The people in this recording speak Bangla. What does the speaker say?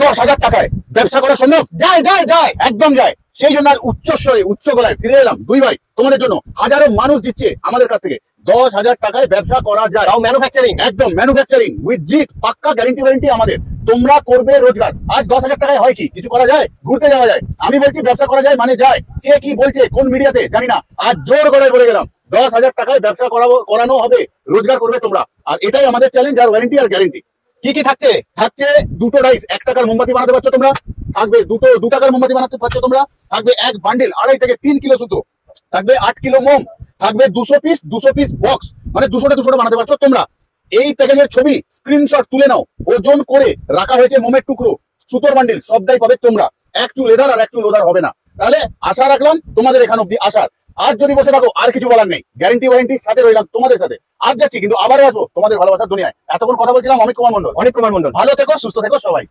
10,000 টাকায় ব্যবসা করা সম্ভব? যায় যায় যায়, একদম যায়। সেই জন্য আর উচ্চস্বরে উচ্চ গলায় ফিরে এলাম দুই ভাই তোমাদের জন্য। হাজারো মানুষ দিচ্ছে আমাদের কাছ থেকে। 10,000 টাকায় ব্যবসা করা যায়, তাও ম্যানুফ্যাকচারিং, একদম ম্যানুফ্যাকচারিং উইথ জিট, পাক্কা গ্যারান্টি ওয়ারেন্টি আমাদের। তোমরা করবে রোজগার। আজ 10,000 টাকায় হয় কি? কিছু করা যায়? ঘুরতে যাওয়া যায়। আমি বলছি ব্যবসা করা যায় মানে যায়। কে কি বলছে কোন মিডিয়াতে জানি না, আজ জোর গলায় বলে গেলাম 10,000 টাকায় ব্যবসা করানো হবে, রোজগার করবে তোমরা। আর এটাই আমাদের চ্যালেঞ্জ আর ওয়ারেন্টি আর গ্যারান্টি। কি কি থাকছে? থাকছে দুটো ডাইস, 1 টাকার মোমবাতি বানাতে পারছো তোমরা। থাকবে 2 টাকার মোমবাতি বানাতে পারছো তোমরা। থাকবে এক বান্ডিল 2.5 থেকে 3 কিলো সুতো। থাকবে 8 কিলো মোম। থাকবে 200 পিস বক্স, মানে 200টা বানাতে পারছো তোমরা। এই প্যাকেজের ছবি স্ক্রিনশট তুলে নাও, ওজন করে রাখা হয়েছে মোমের টুকরো, সুতোর বান্ডিল, সবটাই পাবে তোমরা। এক চুল এধার আর এক চুল ওধার হবে না। তাহলে আশা রাখলাম তোমাদের এখান অব্দি আসার। আজ যদি বসে থাকো আর কিছু বলার নেই, গ্যারান্টি ওয়ারেন্টির সাথে রইলাম তোমাদের সাথে। আজ যাচ্ছি কিন্তু আবারও আসবো তোমাদের ভালোবাসার দুনিয়ায়। এতক্ষণ কথা বলছিলাম অমিত কুমার মন্ডল। অনেক কুমার মন্ডল। ভালো থেকো, সুস্থ থেকো সবাই।